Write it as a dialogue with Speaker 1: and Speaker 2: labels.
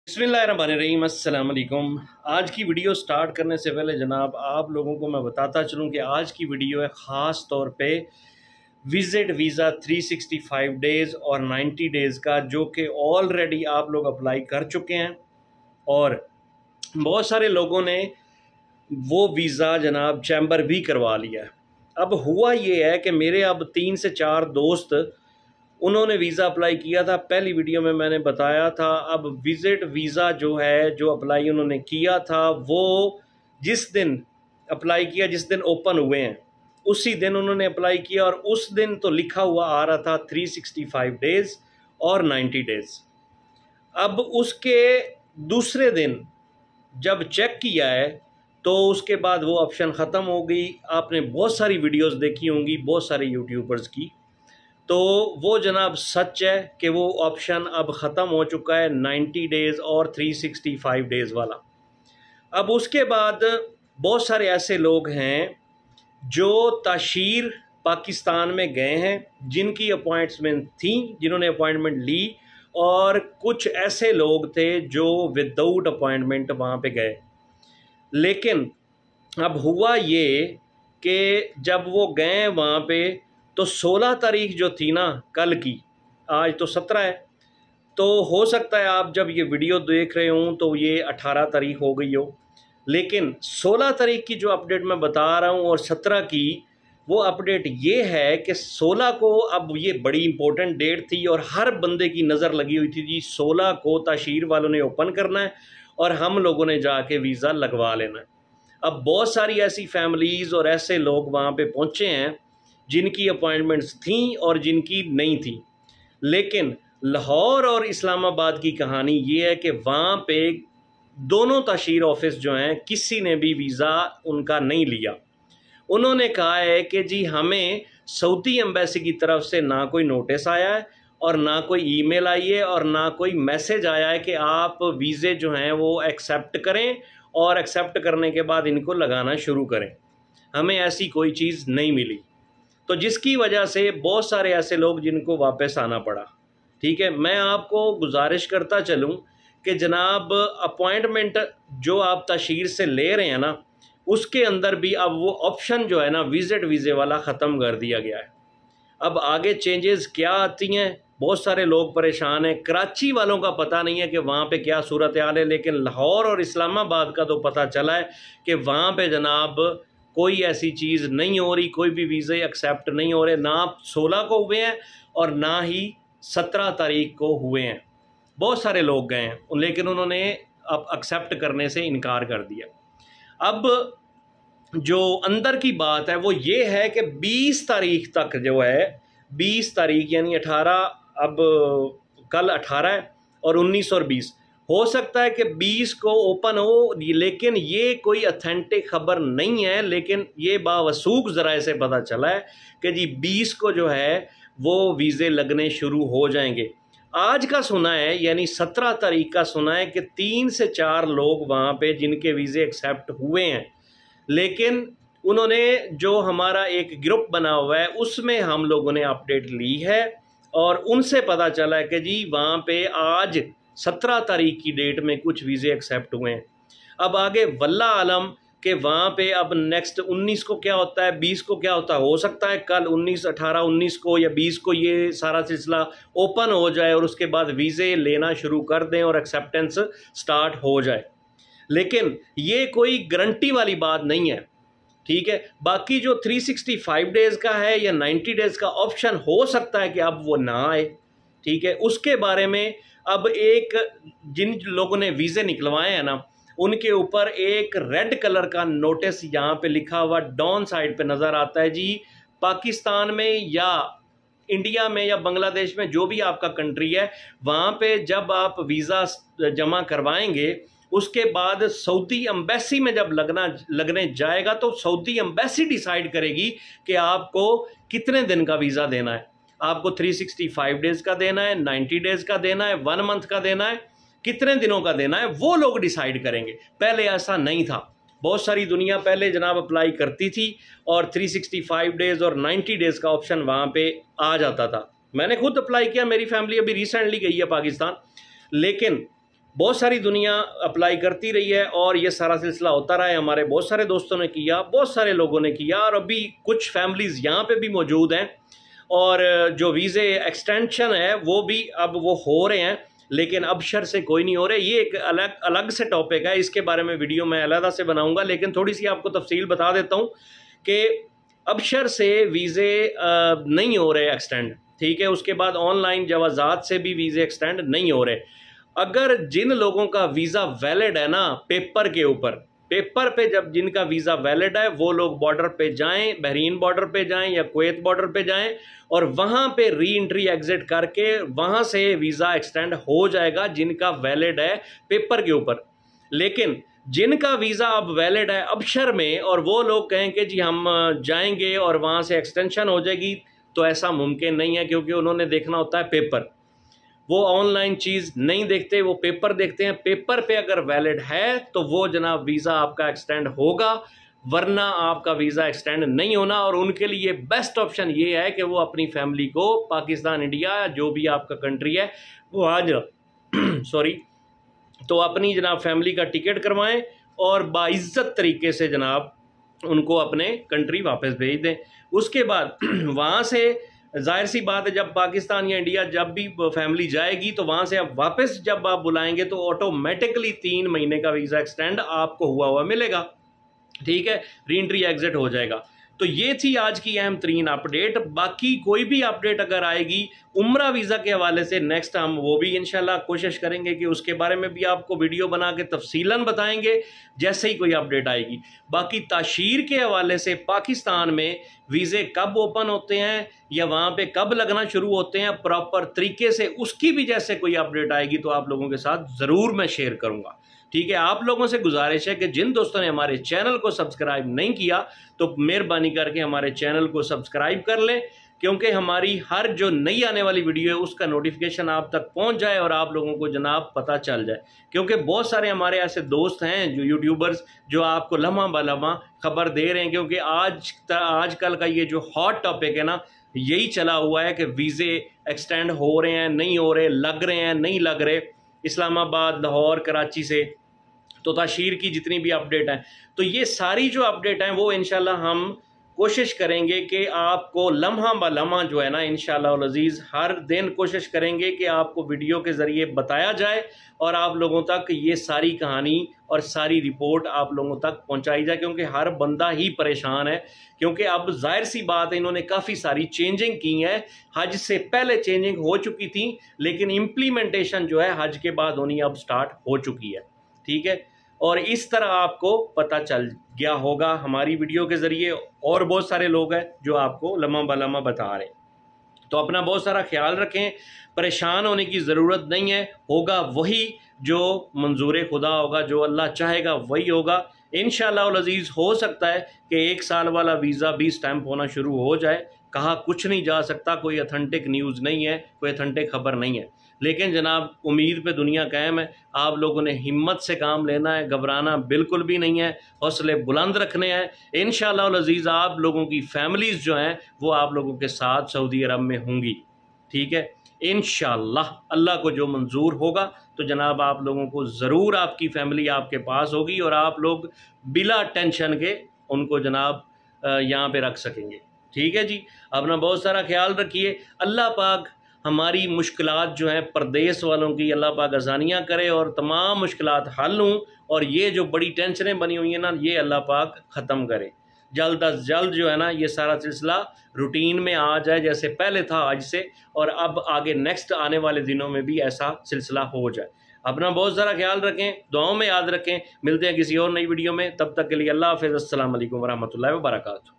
Speaker 1: बिस्मिल्लाहिर्रहमानिर्रहीम, अस्सलाम वालेकुम। आज की वीडियो स्टार्ट करने से पहले जनाब आप लोगों को मैं बताता चलूं कि आज की वीडियो है ख़ास तौर पे विज़िट वीज़ा 365 डेज़ और 90 डेज़ का, जो कि ऑलरेडी आप लोग अप्लाई कर चुके हैं और बहुत सारे लोगों ने वो वीज़ा जनाब चैम्बर भी करवा लिया है। अब हुआ ये है कि मेरे अब 3 से 4 दोस्त उन्होंने वीज़ा अप्लाई किया था। पहली वीडियो में मैंने बताया था। अब विज़िट वीज़ा जो है, जो अप्लाई उन्होंने किया था, वो जिस दिन अप्लाई किया, जिस दिन ओपन हुए हैं उसी दिन उन्होंने अप्लाई किया और उस दिन तो लिखा हुआ आ रहा था 365 डेज़ और 90 डेज़। अब उसके दूसरे दिन जब चेक किया है तो उसके बाद वो ऑप्शन ख़त्म हो गई। आपने बहुत सारी वीडियोस देखी होंगी बहुत सारे यूट्यूबर्स की, तो वो जनाब सच है कि वो ऑप्शन अब ख़त्म हो चुका है 90 डेज़ और 365 डेज़ वाला। अब उसके बाद बहुत सारे ऐसे लोग हैं जो ताशीर पाकिस्तान में गए हैं, जिनकी अपॉइंटमेंट थी, जिन्होंने अपॉइंटमेंट ली, और कुछ ऐसे लोग थे जो विदाउट अपॉइंटमेंट वहाँ पे गए। लेकिन अब हुआ ये कि जब वो गए वहाँ पे तो 16 तारीख जो थी ना कल की, आज तो 17 है, तो हो सकता है आप जब ये वीडियो देख रहे हों तो ये 18 तारीख हो गई हो। लेकिन 16 तारीख की जो अपडेट मैं बता रहा हूँ और 17 की वो अपडेट ये है कि 16 को, अब ये बड़ी इंपॉर्टेंट डेट थी और हर बंदे की नज़र लगी हुई थी जी 16 को ताशीर वालों ने ओपन करना है और हम लोगों ने जाके वीज़ा लगवा लेना है। अब बहुत सारी ऐसी फैमिलीज़ और ऐसे लोग वहाँ पे पहुँचे हैं जिनकी अपॉइंटमेंट्स थी और जिनकी नहीं थी। लेकिन लाहौर और इस्लामाबाद की कहानी ये है कि वहाँ पे दोनों ताशीर ऑफिस जो हैं किसी ने भी वीज़ा उनका नहीं लिया। उन्होंने कहा है कि जी हमें सऊदी एम्बेसी की तरफ से ना कोई नोटिस आया है और ना कोई ईमेल आई है और ना कोई मैसेज आया है कि आप वीज़े जो हैं वो एक्सेप्ट करें और एक्सेप्ट करने के बाद इनको लगाना शुरू करें। हमें ऐसी कोई चीज़ नहीं मिली, तो जिसकी वजह से बहुत सारे ऐसे लोग जिनको वापस आना पड़ा। ठीक है, मैं आपको गुजारिश करता चलूं कि जनाब अपॉइंटमेंट जो आप ताशीर से ले रहे हैं ना, उसके अंदर भी अब वो ऑप्शन जो है ना विज़िट वीज़े वाला ख़त्म कर दिया गया है। अब आगे चेंजेस क्या आती हैं, बहुत सारे लोग परेशान हैं। कराची वालों का पता नहीं है कि वहाँ पे क्या सूरत हाल है, लेकिन लाहौर और इस्लामाबाद का तो पता चला है कि वहाँ पे जनाब कोई ऐसी चीज़ नहीं हो रही, कोई भी वीज़े एक्सेप्ट नहीं हो रहे। ना 16 को हुए हैं और ना ही 17 तारीख को हुए हैं। बहुत सारे लोग गए हैं लेकिन उन्होंने अब एक्सेप्ट करने से इनकार कर दिया। अब जो अंदर की बात है वो ये है कि 20 तारीख तक जो है, 20 तारीख यानी 18, अब कल 18 है और 19 और 20, हो सकता है कि 20 को ओपन हो, लेकिन ये कोई अथेंटिक खबर नहीं है। लेकिन ये बावसूख ज़राए से पता चला है कि जी 20 को जो है वो वीज़े लगने शुरू हो जाएंगे। आज का सुना है यानी 17 तारीख का सुना है कि 3 से 4 लोग वहाँ पे जिनके वीज़े एक्सेप्ट हुए हैं, लेकिन उन्होंने जो हमारा एक ग्रुप बना हुआ है उसमें हम लोगों ने अपडेट ली है और उनसे पता चला है कि जी वहाँ पे आज 17 तारीख की डेट में कुछ वीज़े एक्सेप्ट हुए हैं। अब आगे वल्ला आलम कि वहाँ पे अब नेक्स्ट 19 को क्या होता है, 20 को क्या होता है। हो सकता है कल 19, 18, 19 को या 20 को ये सारा सिलसिला ओपन हो जाए और उसके बाद वीज़े लेना शुरू कर दें और एक्सेप्टेंस स्टार्ट हो जाए। लेकिन ये कोई गारंटी वाली बात नहीं है। ठीक है, बाकी जो 365 डेज़ का है या 90 डेज़ का ऑप्शन हो सकता है कि अब वो ना आए। ठीक है, उसके बारे में अब एक जिन लोगों ने वीज़े निकलवाए हैं ना, उनके ऊपर एक रेड कलर का नोटिस यहाँ पे लिखा हुआ डाउन साइड पे नज़र आता है जी। पाकिस्तान में या इंडिया में या बांग्लादेश में, जो भी आपका कंट्री है, वहाँ पे जब आप वीज़ा जमा करवाएंगे उसके बाद सऊदी एम्बेसी में जब लगने जाएगा तो सऊदी एम्बेसी डिसाइड करेगी कि आपको कितने दिन का वीज़ा देना है। आपको 365 डेज़ का देना है, 90 डेज़ का देना है, 1 मंथ का देना है, कितने दिनों का देना है, वो लोग डिसाइड करेंगे। पहले ऐसा नहीं था। बहुत सारी दुनिया पहले जनाब अप्लाई करती थी और 365 डेज़ और 90 डेज़ का ऑप्शन वहाँ पे आ जाता था। मैंने खुद अप्लाई किया, मेरी फैमिली अभी रिसेंटली गई है पाकिस्तान। लेकिन बहुत सारी दुनिया अप्लाई करती रही है और ये सारा सिलसिला होता रहा है। हमारे बहुत सारे दोस्तों ने किया, बहुत सारे लोगों ने किया, और अभी कुछ फैमिलीज़ यहाँ पे भी मौजूद हैं। और जो वीज़े एक्सटेंशन है वो भी अब वो हो रहे हैं, लेकिन अबशर से कोई नहीं हो रहे। ये एक अलग से टॉपिक है, इसके बारे में वीडियो मैं अलग से बनाऊंगा, लेकिन थोड़ी सी आपको तफसील बता देता हूँ कि अबशर से वीज़े नहीं हो रहे एक्सटेंड, ठीक है। उसके बाद ऑनलाइन जवाज़ात से भी वीज़े एक्सटेंड नहीं हो रहे। अगर जिन लोगों का वीज़ा वैलिड है ना पेपर के ऊपर, पेपर पे जब जिनका वीज़ा वैलिड है वो लोग बॉर्डर पे जाएं, बहरीन बॉर्डर पे जाएं या कुवैत बॉर्डर पे जाएं, और वहाँ पे री एंट्री एग्जिट करके वहाँ से वीज़ा एक्सटेंड हो जाएगा जिनका वैलिड है पेपर के ऊपर। लेकिन जिनका वीज़ा अब वैलिड है अबशर में और वो लोग कहें कि जी हम जाएंगे और वहाँ से एक्सटेंशन हो जाएगी, तो ऐसा मुमकिन नहीं है, क्योंकि उन्होंने देखना होता है पेपर। वो ऑनलाइन चीज़ नहीं देखते, वो पेपर देखते हैं। पेपर पे अगर वैलिड है तो वो जनाब वीज़ा आपका एक्सटेंड होगा, वरना आपका वीज़ा एक्सटेंड नहीं होना। और उनके लिए बेस्ट ऑप्शन ये है कि वो अपनी फैमिली को पाकिस्तान, इंडिया, जो भी आपका कंट्री है वो आज सॉरी तो अपनी जनाब फैमिली का टिकट करवाएं और बाइज्जत तरीके से जनाब उनको अपने कंट्री वापस भेज दें। उसके बाद वहाँ से जाहिर सी बात है, जब पाकिस्तान या इंडिया जब भी फैमिली जाएगी तो वहाँ से अब वापस जब आप बुलाएंगे तो ऑटोमेटिकली 3 महीने का वीज़ा एक्सटेंड आपको हुआ मिलेगा, ठीक है, री एंट्री एग्जिट हो जाएगा। तो ये थी आज की अहम तरीन अपडेट। बाकी कोई भी अपडेट अगर आएगी उम्रा वीज़ा के हवाले से नेक्स्ट हम वो भी इंशाल्लाह कोशिश करेंगे कि उसके बारे में भी आपको वीडियो बना के तफसीलन बताएंगे जैसे ही कोई अपडेट आएगी। बाकी ताशीर के हवाले से पाकिस्तान में वीज़े कब ओपन होते हैं या वहाँ पे कब लगना शुरू होते हैं प्रॉपर तरीके से, उसकी भी जैसे कोई अपडेट आएगी तो आप लोगों के साथ ज़रूर मैं शेयर करूँगा, ठीक है। आप लोगों से गुजारिश है कि जिन दोस्तों ने हमारे चैनल को सब्सक्राइब नहीं किया तो मेहरबानी करके हमारे चैनल को सब्सक्राइब कर लें, क्योंकि हमारी हर जो नई आने वाली वीडियो है उसका नोटिफिकेशन आप तक पहुंच जाए और आप लोगों को जनाब पता चल जाए। क्योंकि बहुत सारे हमारे ऐसे दोस्त हैं जो यूट्यूबर्स जो आपको लम्हा बलम्हा खबर दे रहे हैं, क्योंकि आजकल का ये जो हॉट टॉपिक है ना, यही चला हुआ है कि वीज़े एक्सटेंड हो रहे हैं, नहीं हो रहे, लग रहे हैं, नहीं लग रहे। इस्लामाबाद, लाहौर, कराची से तो ताशीर की जितनी भी अपडेट हैं, तो ये सारी जो अपडेट हैं वो इंशाल्लाह हम कोशिश करेंगे कि आपको लम्हा ब लम्हा जो है ना इंशाल्लाह अज़ीज़ हर दिन कोशिश करेंगे कि आपको वीडियो के ज़रिए बताया जाए और आप लोगों तक ये सारी कहानी और सारी रिपोर्ट आप लोगों तक पहुंचाई जाए, क्योंकि हर बंदा ही परेशान है। क्योंकि अब जाहिर सी बात है इन्होंने काफ़ी सारी चेंजिंग की हैं, हज से पहले चेंजिंग हो चुकी थी लेकिन इम्प्लीमेंटेशन जो है हज के बाद होनी अब स्टार्ट हो चुकी है, ठीक है। और इस तरह आपको पता चल गया होगा हमारी वीडियो के ज़रिए, और बहुत सारे लोग हैं जो आपको लम्हा बलम्हा बता रहे हैं। तो अपना बहुत सारा ख्याल रखें, परेशान होने की ज़रूरत नहीं है, होगा वही जो मंजूर खुदा होगा, जो अल्लाह चाहेगा वही होगा इंशाअल्लाह अज़ीज़। हो सकता है कि 1 साल वाला वीज़ा भी स्टैंप होना शुरू हो जाए, कहा कुछ नहीं जा सकता, कोई अथेंटिक न्यूज़ नहीं है, कोई अथेंटिक खबर नहीं है, लेकिन जनाब उम्मीद पे दुनिया कायम है। आप लोगों ने हिम्मत से काम लेना है, घबराना बिल्कुल भी नहीं है, हौसले बुलंद रखने हैं। इंशाअल्लाह अज़ीज़ आप लोगों की फैमिलीज़ जो हैं वो आप लोगों के साथ सऊदी अरब में होंगी, ठीक है। इंशाअल्लाह अल्लाह को जो मंजूर होगा तो जनाब आप लोगों को ज़रूर आपकी फैमिली आपके पास होगी और आप लोग बिला टेंशन के उनको जनाब यहाँ पे रख सकेंगे, ठीक है जी। अपना बहुत सारा ख्याल रखिए। अल्लाह पाक हमारी मुश्किलात जो हैं परदेश वालों की अल्लाह पाक आसानियाँ करे और तमाम मुश्किलात हल हों, और ये जो बड़ी टेंशनें बनी हुई हैं ना ये अल्लाह पाक ख़त्म करे जल्द अज जल्द, जो है ना ये सारा सिलसिला रूटीन में आ जाए जैसे पहले था आज से, और अब आगे नेक्स्ट आने वाले दिनों में भी ऐसा सिलसिला हो जाए। अपना बहुत सारा ख्याल रखें, दुआओं में याद रखें। मिलते हैं किसी और नई वीडियो में, तब तक के लिए अल्लाह हाफ़िज़। अस्सलाम वालेकुम वरहमतुल्लाहि वबरकातुहू।